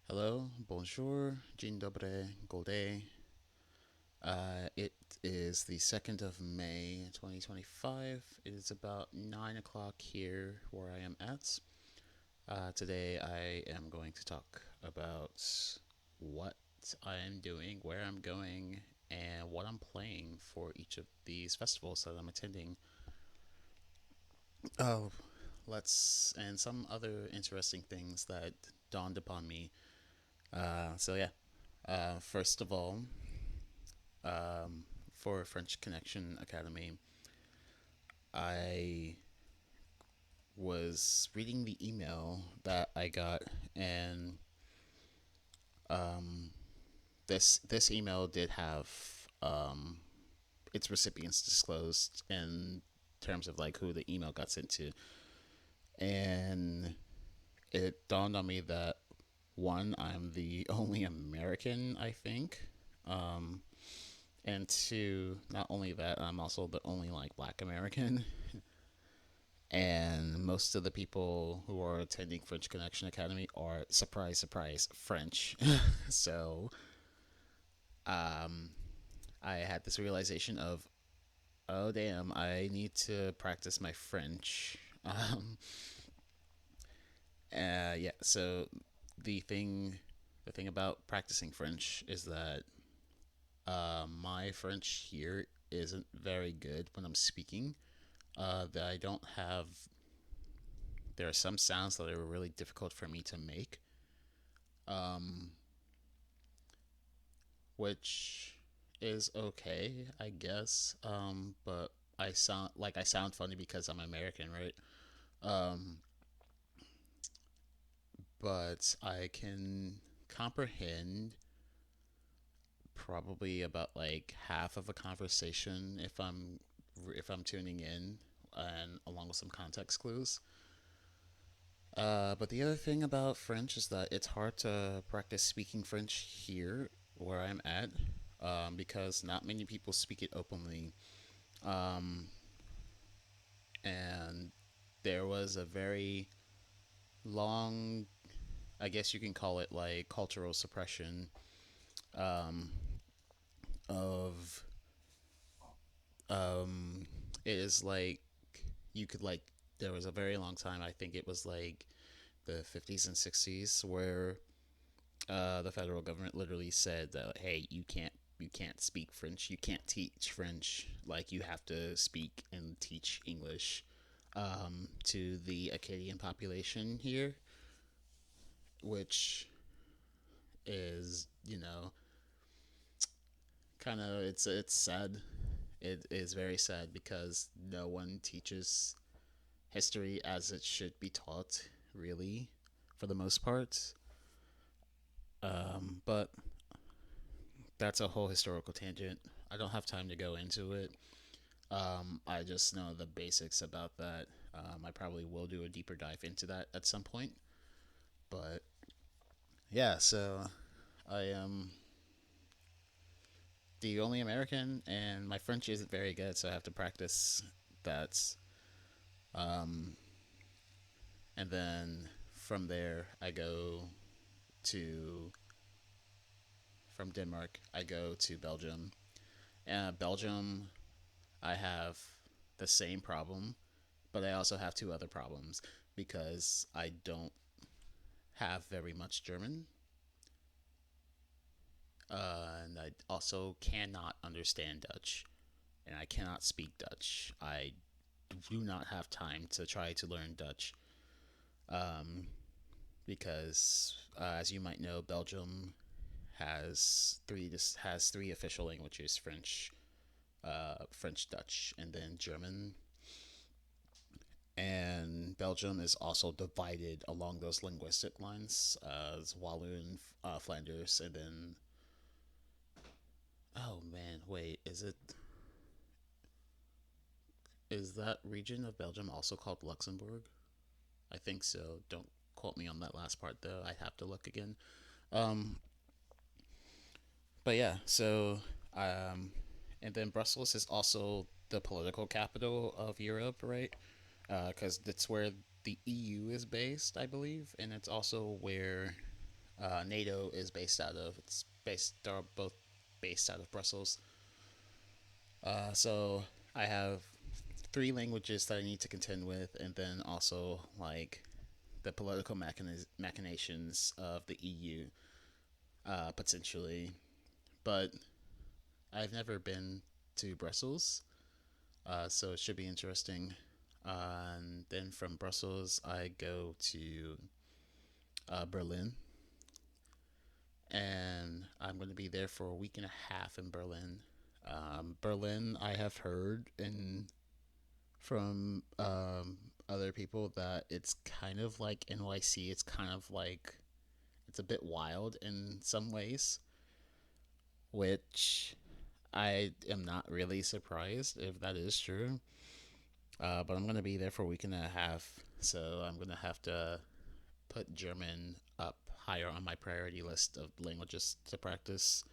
Hello, bonjour, dzień dobry, golday. It is the 2nd of May, 2025. It is about 9 o'clock here where I am at. Today I am going to talk about what I am doing, where I'm going, and what I'm playing for each of these festivals that I'm attending. Oh, and some other interesting things that dawned upon me. First of all, um, for French Connection Academy, I was reading the email that I got, and um, this email did have um, its recipients disclosed in terms of like who the email got sent to, and it dawned on me that one, I'm the only American, I think. Um, and two, not only that, I'm also the only like Black American. And most of the people who are attending French Connection Academy are, surprise, surprise, French. So um, I had this realization of, oh damn, I need to practice my French. Yeah. So the thing, the thing about practicing French is that my French here isn't very good when I'm speaking. That I don't have. There are some sounds that are really difficult for me to make. Um, which is okay, I guess. But I sound funny because I'm American, right? Um, but I can comprehend probably about like half of a conversation if I'm tuning in and along with some context clues. But the other thing about French is that it's hard to practice speaking French here where I'm at, because not many people speak it openly. Um, and there was a very long, I guess you can call it like cultural suppression, um, of um, it is like you could like there was a very long time. I think it was like the 50s and 60s where the federal government literally said that hey, you can't speak French, you can't teach French, like you have to speak and teach English to the Acadian population here, which is kind of it's sad. It is very sad because no one teaches history as it should be taught, really, for the most part. But that's a whole historical tangent. I don't have time to go into it. I just know the basics about that. I probably will do a deeper dive into that at some point. But yeah, so I am the only American, and my French isn't very good, so I have to practice that. Um, and then from there, I go to from Denmark, I go to Belgium. Belgium, I have the same problem, but I also have two other problems because I don't have very much German, and I also cannot understand Dutch, and I cannot speak Dutch. I do not have time to try to learn Dutch, um, because, as you might know, Belgium has three official languages: French, Dutch, and then German. And Belgium is also divided along those linguistic lines, as Walloon, Flanders, and then oh man, wait, is that region of Belgium also called Luxembourg? I think so. Don't quote me on that last part though. I have to look again. Um, but yeah, so um, and then Brussels is also the political capital of Europe, right? Because that's where the EU is based, I believe, and it's also where NATO is based out of. They're both based out of Brussels. So I have three languages that I need to contend with, and then also like the political machinations of the EU, potentially. But I've never been to Brussels, so it should be interesting. And then from Brussels, I go to Berlin, and I'm going to be there for a week and a half in Berlin. Berlin, I have heard from other people that it's kind of like NYC. It's kind of like it's a bit wild in some ways, which I am not really surprised if that is true. But I'm going to be there for a week and a half, so I'm going to have to put German up higher on my priority list of languages to practice.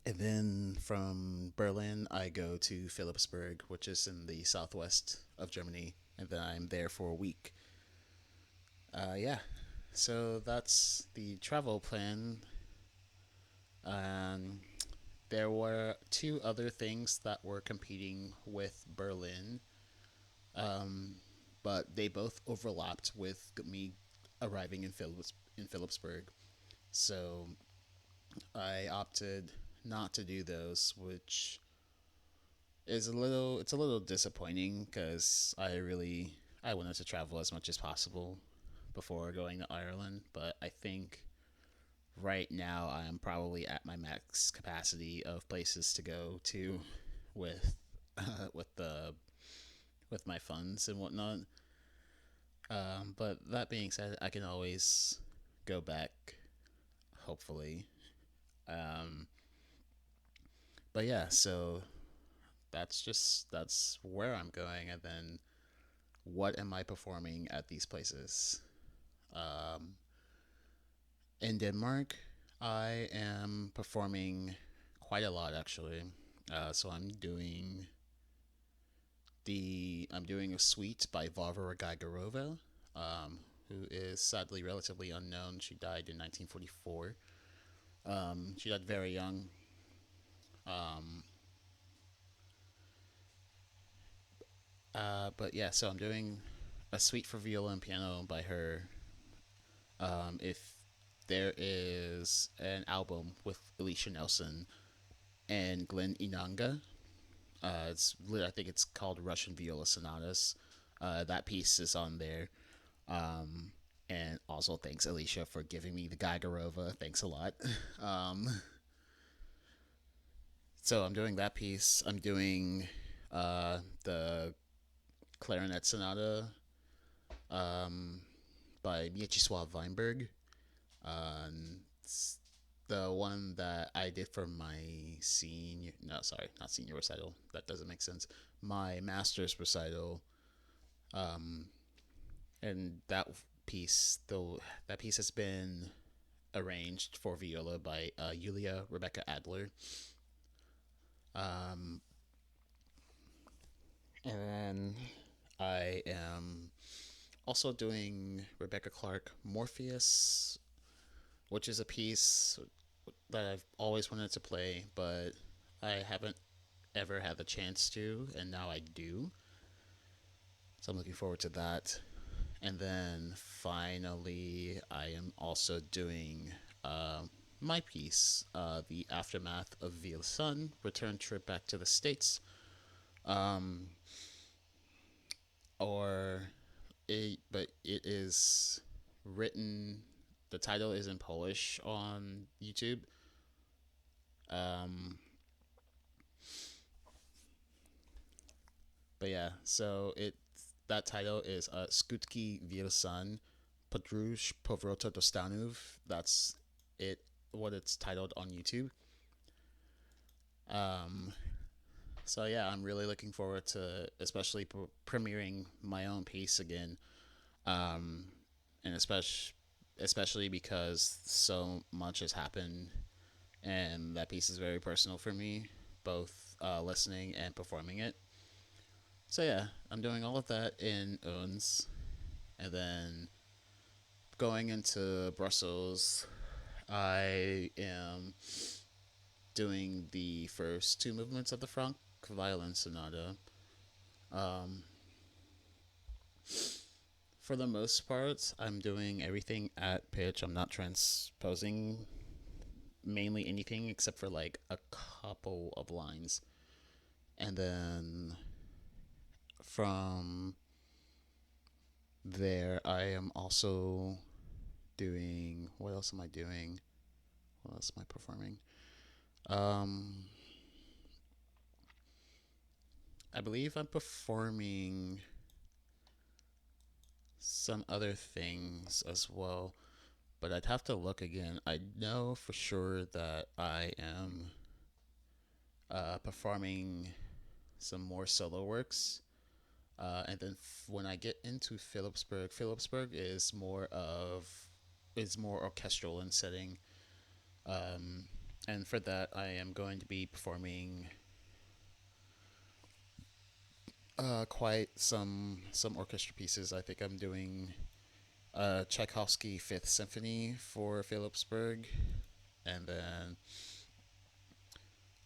And then from Berlin, I go to Philipsburg, which is in the southwest of Germany, and then I'm there for a week. Yeah, so that's the travel plan. Um, there were two other things that were competing with Berlin, um, but they both overlapped with me arriving in Philipsburg. So I opted not to do those, which is a little disappointing because I wanted to travel as much as possible before going to Ireland, but I think right now I'm probably at my max capacity of places to go to with with the with my funds and whatnot. But that being said, I can always go back, hopefully. Um, but yeah, so that's where I'm going, and then what am I performing at these places? Um, in Denmark, I am performing quite a lot actually. So I'm doing a suite by Varvara Gaigarova, who is sadly relatively unknown. She died in 1944. She died very young. Um, but yeah, so I'm doing a suite for viola and piano by her. If there is an album with Alicia Nelson and Glenn Inanga, I think it's called Russian Viola Sonatas. That piece is on there. Um, and also thanks Alicia for giving me the Geigerova. Thanks a lot. Um, so I'm doing that piece. I'm doing the clarinet sonata um, by Mieczysław Weinberg. It's the one that I did for my senior. No, sorry, not senior recital. That doesn't make sense. My master's recital. Um, and that piece has been arranged for viola by Yulia Rebecca Adler. Um, and then I am also doing Rebecca Clark Morpheus, which is a piece that I've always wanted to play, but I haven't ever had the chance to, and now I do. So I'm looking forward to that. And then finally, I am also doing my piece, The Aftermath of Veal Sun, Return Trip Back to the States. Um, but it is written, the title is in Polish on YouTube. Um, but yeah, so that title is Skutki Wielsan Podróż Powrota do Stanów. That's it, what it's titled on YouTube. Um, so yeah, I'm really looking forward to especially premiering my own piece again, um, and especially because so much has happened, and that piece is very personal for me, both listening and performing it. So yeah, I'm doing all of that in Owns, and then going into Brussels, I am doing the first two movements of the Franck Violin Sonata. Um, for the most part, I'm doing everything at pitch. I'm not transposing mainly anything except for like a couple of lines. And then from there, I am also doing. What else am I doing? What else am I performing? Um, I believe I'm performing some other things as well, but I'd have to look again. I know for sure that I am performing some more solo works. And then when I get into Phillipsburg, Phillipsburg is more orchestral in setting. Um, and for that, I am going to be performing quite some orchestra pieces. I think I'm doing Tchaikovsky Fifth Symphony for Phillipsburg, and then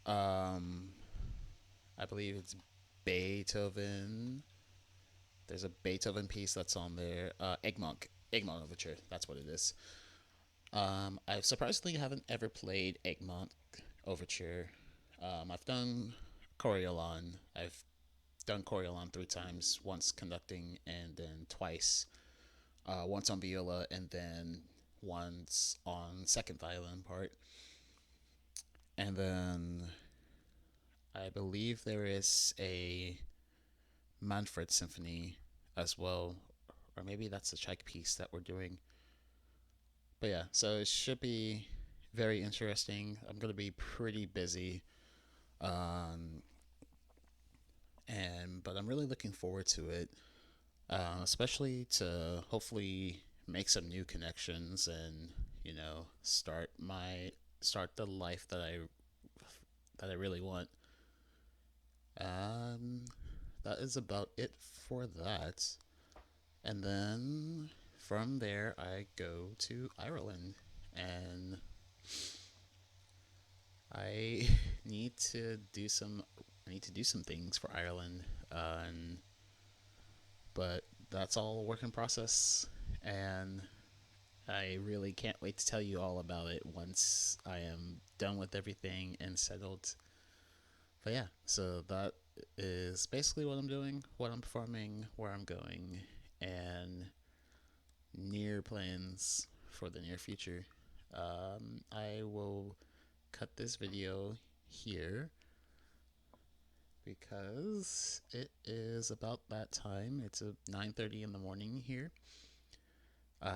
um, I believe it's Beethoven. There's a Beethoven piece that's on there. Egmont Overture. That's what it is. I surprisingly haven't ever played Egmont Overture. I've done Coriolan. I've done Coriolan three times. Once conducting, and then twice. Once on viola, and then once on second violin part. And then I believe there is a Manfred Symphony as well, or maybe that's the Czech piece that we're doing. But yeah, so it should be very interesting. I'm gonna be pretty busy, um, and but I'm really looking forward to it, especially to hopefully make some new connections and start the life that I really want. Um, that is about it for that. And then from there, I go to Ireland, and I need to do some. I need to do some things for Ireland, and but that's all a work in process, and I really can't wait to tell you all about it once I am done with everything and settled. But yeah, so that is basically what I'm doing, what I'm performing, where I'm going, and near plans for the near future. I will cut this video here because it is about that time. It's 9:30 in the morning here.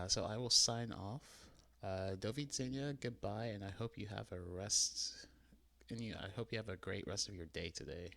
So I will sign off. Do widzenia, goodbye, and I hope you have a rest. And I hope you have a great rest of your day today.